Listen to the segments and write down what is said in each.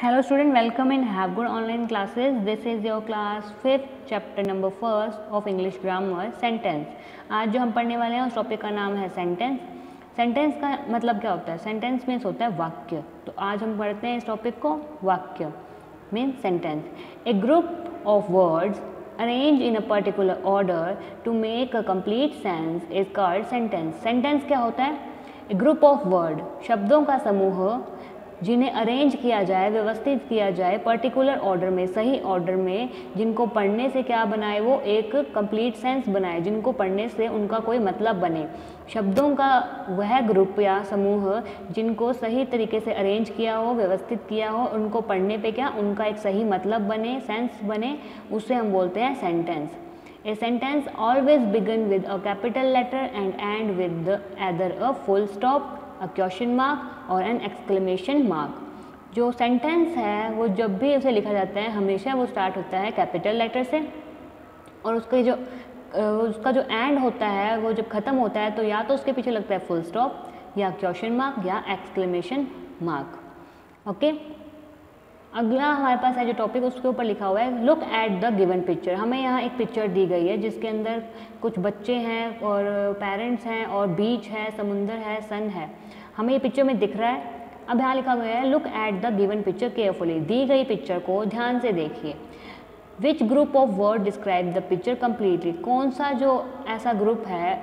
Hello student, welcome in Have Good Online Classes. This is your class 5th chapter number 1st of English Grammar Sentence. आज जो हम पढ़ने वाले हैं उस टॉपिक का नाम है सेंटेंस. सेंटेंस का मतलब क्या होता है? सेंटेंस मीन्स होता है वाक्य. तो आज हम पढ़ते हैं इस टॉपिक को. वाक्य means sentence. A group of words arranged in a particular order to make a complete sense is called sentence. Sentence क्या होता है? A group of word, शब्दों का समूह जिन्हें अरेंज किया जाए, व्यवस्थित किया जाए पर्टिकुलर ऑर्डर में, सही ऑर्डर में, जिनको पढ़ने से क्या बनाए, वो एक कंप्लीट सेंस बनाए, जिनको पढ़ने से उनका कोई मतलब बने. शब्दों का वह ग्रुप या समूह जिनको सही तरीके से अरेंज किया हो, व्यवस्थित किया हो, उनको पढ़ने पे क्या उनका एक सही मतलब बने, सेंस बने, उसे हम बोलते हैं sentence. A sentence always begin with a capital letter and end with either a full stop, a question mark और एन एक्सक्लेमेशन मार्क. जो सेंटेंस है वो जब भी उसे लिखा जाता है हमेशा वो स्टार्ट होता है कैपिटल लेटर से, और उसका जो एंड होता है वो जब ख़त्म होता है तो या तो उसके पीछे लगता है फुल स्टॉप या क्वेश्चन मार्क या एक्सक्लेमेशन मार्क. ओके, अगला हमारे पास है जो टॉपिक उसके ऊपर लिखा हुआ है look at the given picture. हमें यहाँ एक पिक्चर दी गई है जिसके अंदर कुछ बच्चे हैं और पेरेंट्स हैं और बीच है, समुंदर है, सन है. हमें ये पिक्चर में दिख रहा है. अब यहाँ लिखा गया है look at the given picture carefully. दी गई पिक्चर को ध्यान से देखिए. Which group of word describe the picture completely. कौन सा जो ऐसा ग्रुप है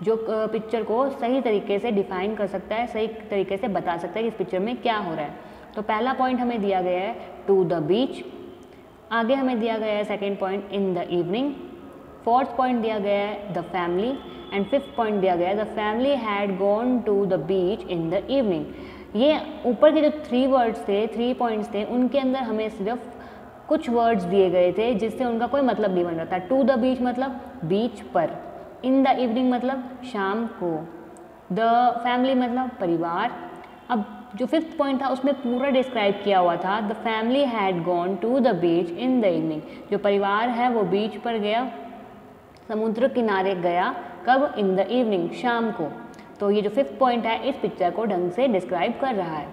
जो पिक्चर को सही तरीके से डिफाइन कर सकता है, सही तरीके से बता सकता है कि इस पिक्चर में क्या हो रहा है. तो पहला पॉइंट हमें दिया गया है टू द बीच. आगे हमें दिया गया है second point in the evening. Fourth point दिया गया है the family. And fifth point दिया गया है the family had gone to the beach in the evening. ये ऊपर के जो 3 वर्ड्स थे, 3 पॉइंट्स थे, उनके अंदर हमें सिर्फ कुछ वर्ड्स दिए गए थे जिससे उनका कोई मतलब नहीं बन रहा था. टू द बीच मतलब बीच पर, इन द इवनिंग मतलब शाम को, द फैमिली मतलब परिवार. अब जो 5th पॉइंट था उसमें पूरा डिस्क्राइब किया हुआ था the family had gone to the beach in the evening. जो परिवार है वो बीच पर गया, समुद्र किनारे गया. कब? इन द इवनिंग, शाम को. तो ये जो 5th पॉइंट है इस पिक्चर को ढंग से डिस्क्राइब कर रहा है.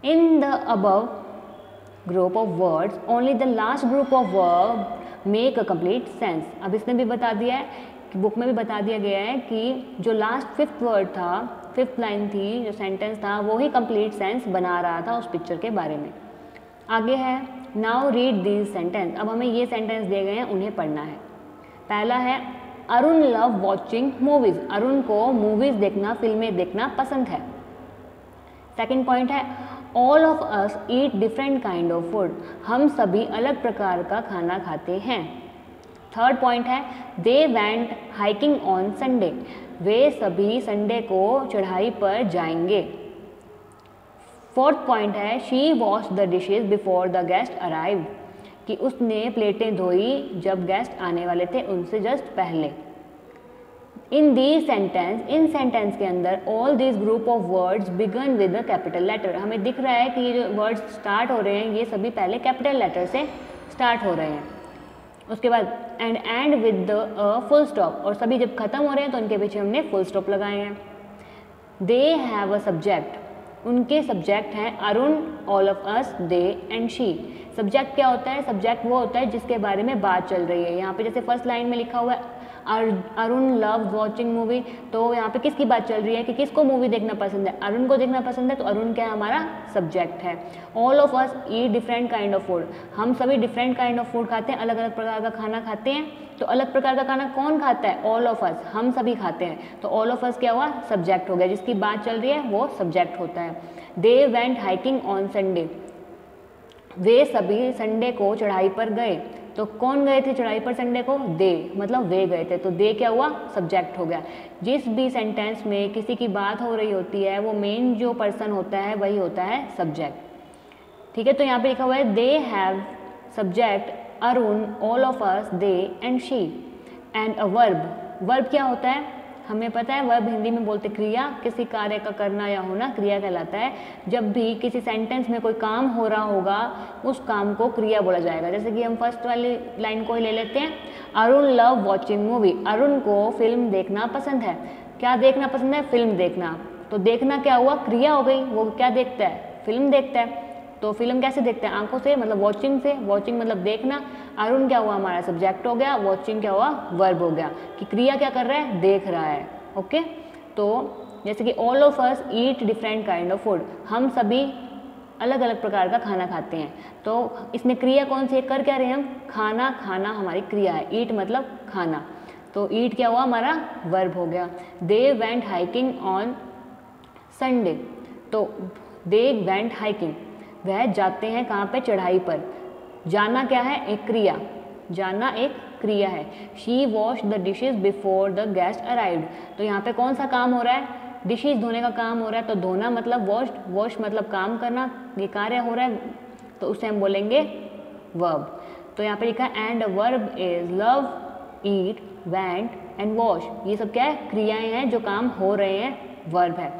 In the above group of words only the last group of verb make a complete sense. अब इसने भी बता दिया है कि बुक में भी बता दिया गया है कि जो लास्ट 5th वर्ड था, 5th लाइन थी, जो सेंटेंस था, वो ही कंप्लीट सेंस बना रहा था उस पिक्चर के बारे में. आगे है नाउ रीड दीज सेंटेंस. अब हमें ये सेंटेंस दिए गए हैं, उन्हें पढ़ना है. पहला है Arun love watching movies. Arun को मूवीज देखना, फिल्में देखना पसंद है. सेकेंड पॉइंट है all of us eat different kind of food. हम सभी अलग प्रकार का खाना खाते हैं. थर्ड पॉइंट है they went hiking on Sunday. वे सभी संडे को चढ़ाई पर जाएंगे. फोर्थ पॉइंट है she wash the dishes before the guest arrived. कि उसने प्लेटें धोई जब गेस्ट आने वाले थे उनसे जस्ट पहले. In these sentence, in sentence के अंदर all these group of words began with the capital letter. हमें दिख रहा है कि ये जो वर्ड्स स्टार्ट हो रहे हैं ये सभी पहले कैपिटल लेटर से स्टार्ट हो रहे हैं. उसके बाद and with the full stop. और सभी जब खत्म हो रहे हैं तो उनके पीछे हमने फुल स्टॉप लगाए हैं. They have a subject. उनके सब्जेक्ट हैं Arun, all of us, they and she. Subject क्या होता है? सब्जेक्ट वो होता है जिसके बारे में बात चल रही है. यहाँ पे जैसे फर्स्ट लाइन में लिखा हुआ है अरुण लव वॉचिंग मूवी, तो यहाँ पे किसकी बात चल रही है कि किसको मूवी देखना पसंद है? अरुण को देखना पसंद है, तो अरुण क्या हमारा सब्जेक्ट है. All of us eat different kind of food. हम सभी डिफरेंट काइंड ऑफ फूड खाते हैं, अलग अलग प्रकार का खाना खाते हैं. तो अलग प्रकार का खाना कौन खाता है? ऑल ऑफ अस, हम सभी खाते हैं. तो ऑल ऑफ अस क्या हुआ? सब्जेक्ट हो गया. जिसकी बात चल रही है वो सब्जेक्ट होता है. They went hiking on Sunday. वे सभी संडे को चढ़ाई पर गए. तो कौन गए थे चढ़ाई पर संडे को? दे, मतलब वे गए थे. तो दे क्या हुआ? सब्जेक्ट हो गया. जिस भी सेंटेंस में किसी की बात हो रही होती है वो मेन जो पर्सन होता है वही होता है सब्जेक्ट. ठीक है, तो यहाँ पे लिखा हुआ है they have subject Arun, all of us, they and she. And a verb. Verb क्या होता है? हमें पता है वर्ब हिंदी में बोलते क्रिया. किसी कार्य का करना या होना क्रिया कहलाता है. जब भी किसी सेंटेंस में कोई काम हो रहा होगा उस काम को क्रिया बोला जाएगा. जैसे कि हम फर्स्ट वाली लाइन को ही ले लेते हैं, Arun love watching movie. Arun को फिल्म देखना पसंद है. क्या देखना पसंद है? फिल्म देखना. तो देखना क्या हुआ? क्रिया हो गई. वो क्या देखता है? फिल्म देखता है. तो फिल्म कैसे देखते हैं? आंखों से, मतलब वॉचिंग से। वॉचिंग मतलब देखना। अरुण क्या हुआ? हमारा सब्जेक्ट हो गया। वॉचिंग क्या हुआ? वर्ब हो गया, कि क्रिया क्या कर रहा है? देख रहा है। ओके, तो जैसे कि all of us eat different kind of food, हम सभी अलग अलग प्रकार का खाना खाते हैं। तो इसमें क्रिया कौन सी है? कर क्या रहे हैं हम? खाना, खाना हमारी क्रिया है। ईट मतलब खाना, तो ईट क्या हुआ? हमारा वर्ब हो गया। दे वेंट हाइकिंग ऑन संडे, तो दे वेंट हाइकिंग, वह जाते हैं कहाँ पे? चढ़ाई पर। जाना क्या है? एक क्रिया, जाना एक क्रिया है। She wash the dishes before the guest arrived, तो यहाँ पे कौन सा काम हो रहा है? डिशेज धोने का काम हो रहा है। तो धोना मतलब वॉश, वॉश मतलब काम करना, ये कार्य हो रहा है, तो उसे हम बोलेंगे वर्ब। तो यहाँ पे लिखा है and verb is love, eat, went and wash, ये सब क्या है? क्रियाएं हैं, जो काम हो रहे हैं, वर्ब है।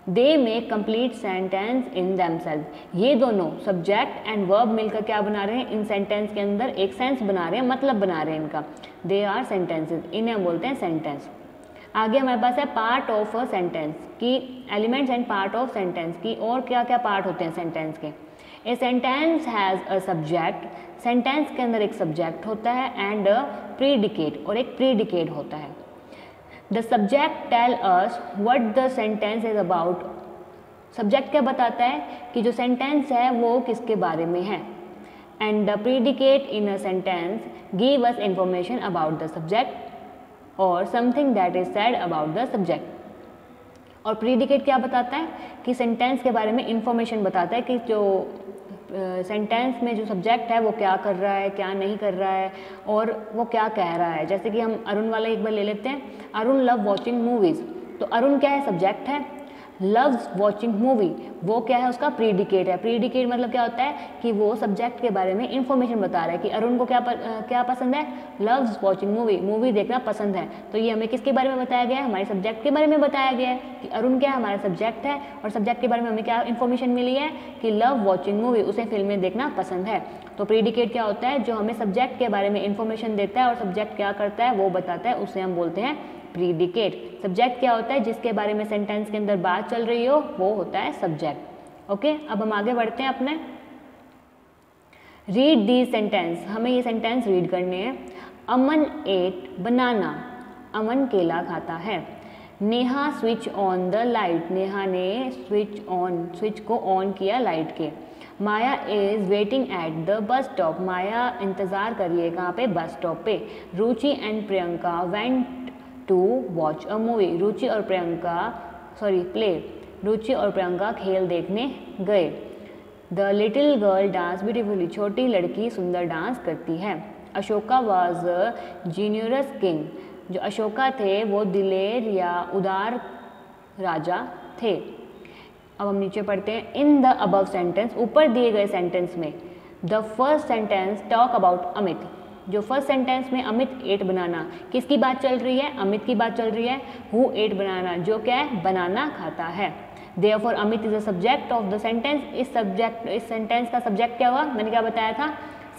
They make complete sentence in themselves, ये दोनों सब्जेक्ट एंड वर्ब मिलकर क्या बना रहे हैं? इन सेंटेंस के अंदर एक सेंस बना रहे हैं, मतलब बना रहे हैं इनका। दे आर सेंटेंसेस, इन्हें हम बोलते हैं सेंटेंस। आगे हमारे पास है पार्ट ऑफ अ सेंटेंस की elements and part of sentence की, और क्या क्या पार्ट होते हैं सेंटेंस के। A sentence has a subject, sentence के अंदर एक सब्जेक्ट होता है, एंड अ प्रीडिकेट, और एक प्रीडिकेट होता है। The subject tell us what the sentence is about, subject क्या बताता है? कि जो सेंटेंस है वो किसके बारे में है। And the predicate in a sentence give us information about the subject और something that is said about the subject. और प्रीडिकेट क्या बताता है? कि सेंटेंस के बारे में इंफॉर्मेशन बताता है, कि जो सेंटेंस में जो सब्जेक्ट है वो क्या कर रहा है, क्या नहीं कर रहा है, और वो क्या कह रहा है। जैसे कि हम अरुण वाला एक बार ले लेते हैं, अरुण लव वॉचिंग मूवीज़, तो अरुण क्या है? सब्जेक्ट है। लव्स वॉचिंग मूवी, वो क्या है? उसका प्रीडिकेट है। प्रीडिकेट मतलब क्या होता है? कि वो सब्जेक्ट के बारे में इंफॉर्मेशन बता रहा है, कि अरुण को क्या पसंद है? लव्स वॉचिंग मूवी, मूवी देखना पसंद है। तो ये हमें किसके बारे में बताया गया है? हमारे सब्जेक्ट के बारे में बताया गया है, कि अरुण क्या है? हमारा सब्जेक्ट है, और सब्जेक्ट के बारे में हमें क्या इन्फॉर्मेशन मिली है? कि लव वॉचिंग मूवी, उसे फिल्में देखना पसंद है। तो प्रीडिकेट क्या होता है? जो हमें सब्जेक्ट के बारे में इंफॉर्मेशन देता है और सब्जेक्ट क्या करता है वो बताता है, उसे हम बोलते हैं प्रीडिकेट। सब्जेक्ट क्या होता है? जिसके बारे में सेंटेंस के अंदर बात चल रही हो, वो होता है सब्जेक्ट। ओके, अब हम आगे बढ़ते हैं अपने। रीड दी सेंटेंस, हमें ये सेंटेंस रीड करने हैं। अमन एट बनाना, अमन केला खाता है। Neha switch on the light, Neha ने स्विच को ऑन किया लाइट के। Maya is waiting at the bus stop, Maya इंतज़ार करिए कहाँ पे? बस स्टॉप पे। Ruchi and Priyanka went to watch a movie, Ruchi और प्रियंका खेल देखने गए। The little girl dance beautifully, छोटी लड़की सुंदर डांस करती है। अशोका वॉज जीनियरस किंग, जो अशोका थे वो दिलेर या उदार राजा थे। अब हम नीचे पढ़ते हैं। इन द अबव सेंटेंस, ऊपर दिए गए सेंटेंस में, the first sentence talk about Amit, जो फर्स्ट सेंटेंस में अमित एट बनाना, किसकी बात चल रही है? अमित की बात चल रही है। हु एट बनाना, जो क्या है? बनाना खाता है। Therefore Amit is the subject of the sentence, इस सेंटेंस का सब्जेक्ट क्या हुआ? मैंने क्या बताया था?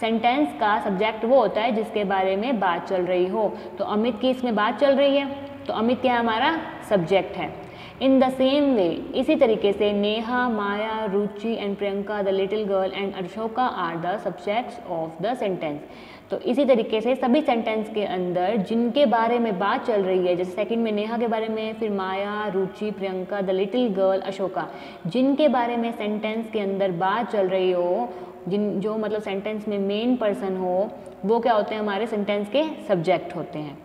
सेंटेंस का सब्जेक्ट वो होता है जिसके बारे में बात चल रही हो। तो अमित की इसमें बात चल रही है, तो अमित क्या हमारा सब्जेक्ट है। इन द सेम वे, इसी तरीके से Neha, Maya, Ruchi and Priyanka, the little girl and Ashoka are the subjects of the sentence. तो इसी तरीके से सभी सेंटेंस के अंदर जिनके बारे में बात चल रही है, जैसे सेकंड में नेहा के बारे में, फिर Maya, Ruchi, Priyanka, the little girl, Ashoka, जिनके बारे में सेंटेंस के अंदर बात चल रही हो, जो मतलब सेंटेंस में मेन पर्सन हो, वो क्या होते हैं? हमारे सेंटेंस के सब्जेक्ट होते हैं।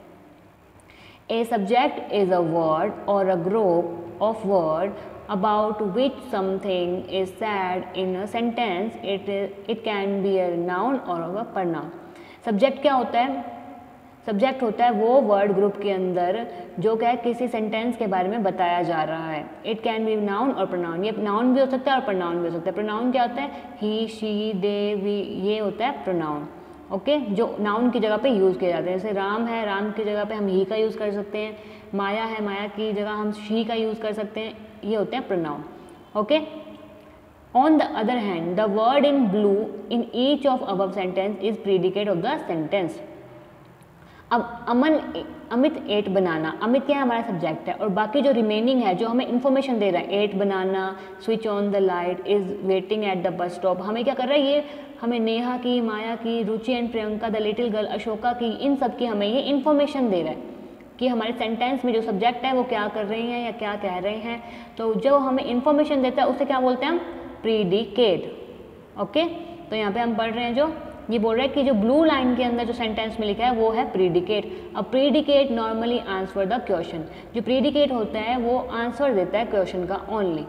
A subject is a word और a group of word about which something is said in a sentence. It can be a noun or a pronoun. Subject क्या होता है? सब्जेक्ट होता है वो वर्ड ग्रुप के अंदर जो क्या है? किसी सेंटेंस के बारे में बताया जा रहा है। इट कैन बी नाउन और प्रोनाउन, ये नाउन भी हो सकता है और प्रोनाउन भी हो सकता है। प्रोनाउन क्या होता है? ही, शी, दे, वी, ये होता है प्रोनाउन। ओके, जो नाउन की जगह पे यूज़ किए जाते हैं। जैसे राम है, राम की जगह पे हम ही का यूज़ कर सकते हैं। माया है, माया की जगह हम शी का यूज़ कर सकते हैं। ये होते हैं pronoun. Okay, on the other hand, the word in blue in each of above sentence is predicate of the sentence. अब अमित एट बनाना, अमित क्या है हमारा सब्जेक्ट है, और बाकी जो रिमेनिंग है जो हमें इन्फॉर्मेशन दे रहा है, eat banana, switch on the light, is waiting at the bus stop, हमें क्या कर रहा है, ये हमें नेहा की, माया की, Ruchi and Priyanka, the little girl, Ashoka की, इन सब की हमें ये इन्फॉर्मेशन दे रहा है कि हमारे सेंटेंस में जो सब्जेक्ट है वो क्या कर रही हैं या क्या कह रहे हैं। तो जब हमें इन्फॉर्मेशन देता है उसे क्या बोलते हैं हम, प्रीडिकेट। ओके, तो यहाँ पे हम पढ़ रहे हैं जो ये बोल रहा है कि जो ब्लू लाइन के अंदर जो सेंटेंस में लिखा है वो है प्रीडिकेट। अब predicate normally answer the question, जो प्रीडिकेट होता है वो आंसर देता है क्वेश्चन का only.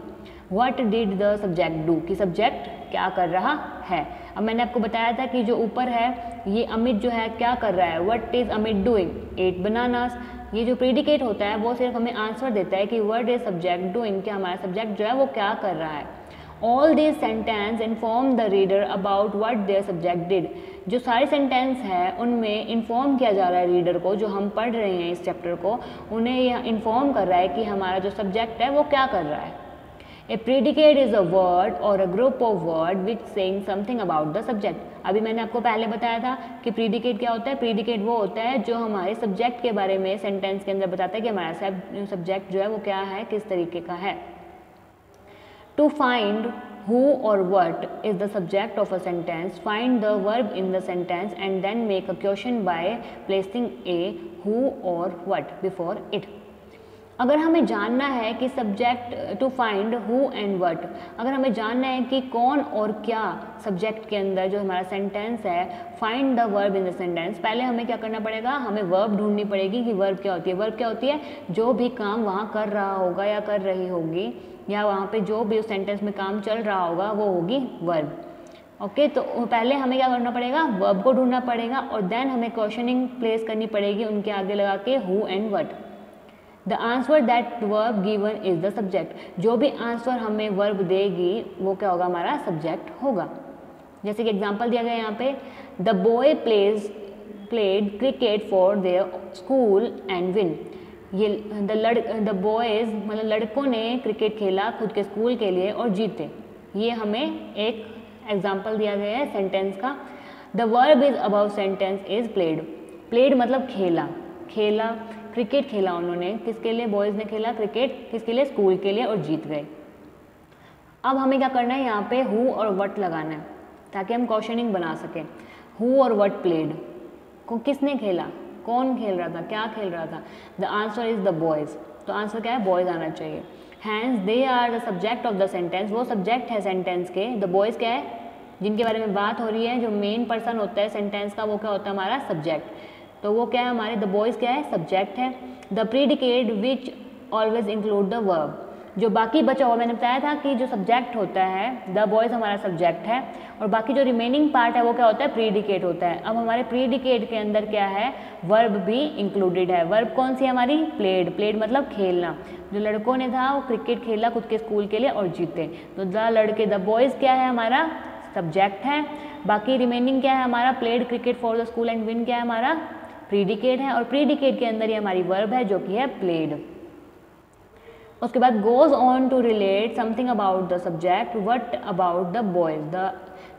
What did the subject do, कि सब्जेक्ट क्या कर रहा है। अब मैंने आपको बताया था कि जो ऊपर है ये अमित जो है क्या कर रहा है, what is Amit doing, eat bananas. ये जो प्रीडिकेट होता है वो सिर्फ हमें आंसर देता है कि व्हाट इज सब्जेक्ट डूइंग, कि हमारा सब्जेक्ट जो है वो क्या कर रहा है। All this sentence inform the reader about what their subject did, जो सारे सेंटेंस है उनमें इन्फॉर्म किया जा रहा है रीडर को, जो हम पढ़ रहे हैं इस चैप्टर को, उन्हें यह इन्फॉर्म कर रहा है कि हमारा जो सब्जेक्ट है वो क्या कर रहा है। ए प्रीडिकेट इज अ वर्ड और a group of word which saying something about the subject. अभी मैंने आपको पहले बताया था कि प्रीडिकेट क्या होता है, प्रीडिकेट वो होता है जो हमारे सब्जेक्ट के बारे में सेंटेंस के अंदर बताता है कि हमारा सब्जेक्ट जो है वो क्या है, किस तरीके का है। To find who or what is the subject of a sentence, find the verb in the sentence and then make a question by placing a who or what before it. अगर हमें जानना है कि subject, to find who and what, अगर हमें जानना है कि कौन और क्या सब्जेक्ट के अंदर जो हमारा सेंटेंस है, find the verb in the sentence, पहले हमें क्या करना पड़ेगा, हमें वर्ब ढूंढनी पड़ेगी कि वर्ब क्या होती है। वर्ब क्या होती है, जो भी काम वहाँ कर रहा होगा या कर रही होगी या वहाँ पे जो भी उस सेंटेंस में काम चल रहा होगा वो होगी वर्ब। ओके, तो पहले हमें क्या करना पड़ेगा, वर्ब को ढूंढना पड़ेगा और देन हमें क्वेश्चनिंग प्लेस करनी पड़ेगी उनके आगे लगा के who and what. The answer that verb given is the subject, जो भी आंसर हमें वर्ब देगी वो क्या होगा, हमारा सब्जेक्ट होगा। जैसे कि एग्जांपल दिया गया यहाँ पे, the boy played cricket for their school and win, ये द बॉयज़ मतलब लड़कों ने क्रिकेट खेला खुद के स्कूल के लिए और जीते। ये हमें एक एग्जांपल दिया गया है सेंटेंस का। The verb is above sentence is played, played मतलब खेला, खेला क्रिकेट खेला उन्होंने, किसके लिए, बॉयज़ ने खेला क्रिकेट, किसके लिए, स्कूल के लिए, और जीत गए। अब हमें क्या करना है, यहाँ पे हु और व्हाट लगाना है ताकि हम क्वेश्चनिंग बना सकें। हु और व्हाट प्लेड, को किसने खेला, कौन खेल रहा था, क्या खेल रहा था। The answer is the boys, तो आंसर क्या है, बॉयज़ आना चाहिए। Hence they are the subject of the sentence, वो सब्जेक्ट है सेंटेंस के। द बॉयज़ क्या है, जिनके बारे में बात हो रही है, जो मेन पर्सन होता है सेंटेंस का वो क्या होता है, हमारा सब्जेक्ट। तो वो क्या है हमारे, द बॉयज़ क्या है, सब्जेक्ट है। The predicate which always include the verb, जो बाकी बचा हुआ, मैंने बताया था कि जो सब्जेक्ट होता है, द बॉयज़ हमारा सब्जेक्ट है और बाकी जो रिमेनिंग पार्ट है वो क्या होता है, प्रीडिकेट होता है। अब हमारे प्रीडिकेट के अंदर क्या है, वर्ब भी इंक्लूडेड है। वर्ब कौन सी है हमारी, प्लेड, प्लेड मतलब खेलना। जो लड़कों ने था वो क्रिकेट खेला खुद के स्कूल के लिए और जीते, तो द लड़के, द बॉयज़ क्या है हमारा, सब्जेक्ट है। बाकी रिमेनिंग क्या है हमारा, played cricket for the school and win क्या है हमारा, प्रीडिकेट है, और प्रीडिकेट के अंदर ये हमारी वर्ब है जो कि है प्लेड। उसके बाद goes on to relate something about the subject, what about the boys,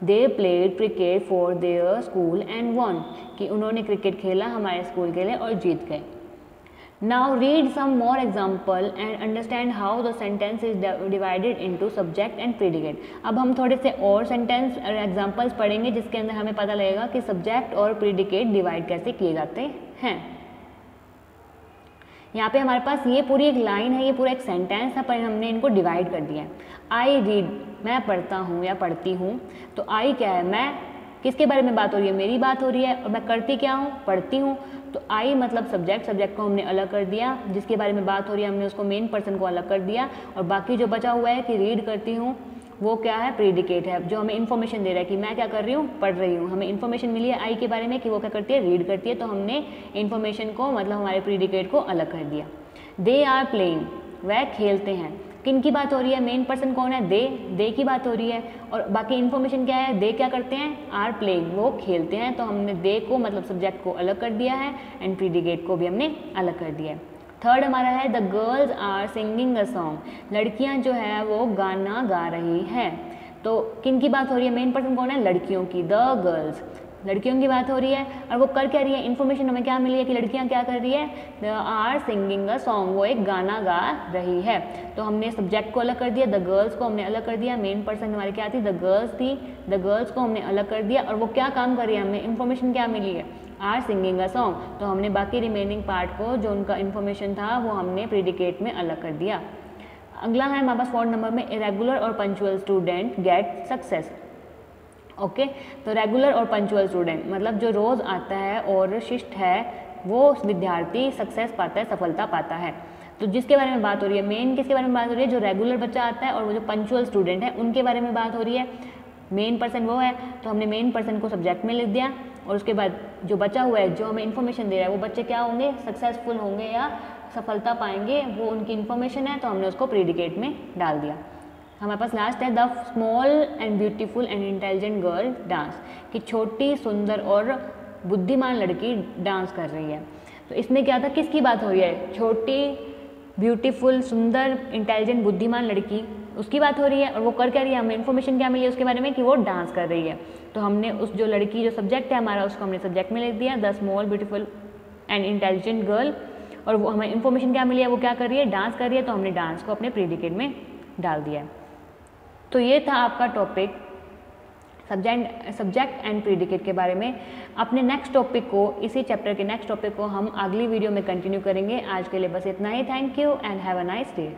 they played cricket for their school and won, कि उन्होंने क्रिकेट खेला हमारे स्कूल के लिए और जीत गए। Now read some more example and understand how the sentence is divided into subject and predicate. अब हम थोड़े से और सेंटेंस और एग्जाम्पल्स पढ़ेंगे जिसके अंदर हमें पता लगेगा कि सब्जेक्ट और प्रीडिकेट डिवाइड कैसे किए जाते हैं। यहाँ पे हमारे पास ये पूरी एक लाइन है, ये पूरा एक सेंटेंस है, पर हमने इनको डिवाइड कर दिया है। आई रीड, मैं पढ़ता हूँ या पढ़ती हूँ, तो आई क्या है, मैं, किसके बारे में बात हो रही है, मेरी बात हो रही है, और मैं करती क्या हूँ, पढ़ती हूँ। तो आई मतलब सब्जेक्ट, सब्जेक्ट को हमने अलग कर दिया, जिसके बारे में बात हो रही है हमने उसको मेन पर्सन को अलग कर दिया, और बाकी जो बचा हुआ है कि रीड करती हूँ वो क्या है, प्रीडिकेट है, जो हमें इन्फॉर्मेशन दे रहा है कि मैं क्या कर रही हूँ, पढ़ रही हूँ। हमें इन्फॉर्मेशन मिली है आई के बारे में कि वो क्या करती है, रीड करती है, तो हमने इन्फॉर्मेशन को मतलब हमारे प्रीडिकेट को अलग कर दिया। दे आर प्लेइंग, वह खेलते हैं, किन की बात हो रही है, मेन पर्सन कौन है, दे की बात हो रही है, और बाकी इन्फॉर्मेशन क्या है, दे क्या करते हैं, आर प्लेइंग, वो खेलते हैं, तो हमने दे को मतलब सब्जेक्ट को अलग कर दिया है एंड प्रीडिकेट को भी हमने अलग कर दिया है। थर्ड हमारा है the girls are singing a song, लड़कियां जो है वो गाना गा रही हैं, तो किन की बात हो रही है, मेन पर्सन कौन है, लड़कियों की, द गर्ल्स। लड़कियों की बात हो रही है और वो कर क्या रही है, इन्फॉर्मेशन हमें क्या मिली है कि लड़कियां क्या कर रही है, they are singing a song, वो एक गाना गा रही है। तो हमने सब्जेक्ट को अलग कर दिया, द गर्ल्स को हमने अलग कर दिया, मेन पर्सन हमारी क्या थी, द गर्ल्स थी, द गर्ल्स को हमने अलग कर दिया और वो क्या काम कर रही है, हमें इन्फॉर्मेशन क्या मिली है, आर सिंगिंग अ सॉन्ग। तो हमने बाकी रिमेनिंग पार्ट को जो उनका इन्फॉर्मेशन था वो हमने प्रीडिकेट में अलग कर दिया। अगला है हमारे पास 4 नंबर में, इरेगुलर और punctual student get success. Okay, तो रेगुलर और पंचुअल स्टूडेंट मतलब जो रोज़ आता है और शिष्ट है वो विद्यार्थी सक्सेस पाता है, सफलता पाता है। तो जिसके बारे में बात हो रही है, मेन किसके बारे में बात हो रही है, जो रेगुलर बच्चा आता है और वो जो पंचुअल स्टूडेंट है उनके बारे में बात हो रही है। मेन पर्सन वो है, तो हमने मेन पर्सन को सब्जेक्ट में लिख दिया और उसके बाद जो बचा हुआ है जो हमें इन्फॉर्मेशन दे रहा है वो बच्चे क्या होंगे, सक्सेसफुल होंगे या सफलता पाएंगे, वो उनकी इन्फॉर्मेशन है, तो हमने उसको प्रीडिकेट में डाल दिया। हमारे पास लास्ट है the small and beautiful and intelligent girl dance, कि छोटी सुंदर और बुद्धिमान लड़की डांस कर रही है। तो इसमें क्या था, किसकी बात हो रही है, छोटी ब्यूटीफुल सुंदर इंटेलिजेंट बुद्धिमान लड़की, उसकी बात हो रही है और वो कर क्या रही है, हमें इन्फॉर्मेशन क्या मिली है उसके बारे में कि वो डांस कर रही है। तो हमने उस जो लड़की जो सब्जेक्ट है हमारा उसको हमने सब्जेक्ट में लिख दिया the small beautiful and intelligent girl, और वो हमें इन्फॉर्मेशन क्या मिली है, वो क्या कर रही है, डांस कर रही है, तो हमने डांस को अपने प्रीडिकेट में डाल दिया है। तो ये था आपका टॉपिक सब्जेक्ट एंड प्रीडिकेट के बारे में। अपने नेक्स्ट टॉपिक को, इसी चैप्टर के नेक्स्ट टॉपिक को हम अगली वीडियो में कंटिन्यू करेंगे। आज के लिए बस इतना ही। Thank you and have a nice day.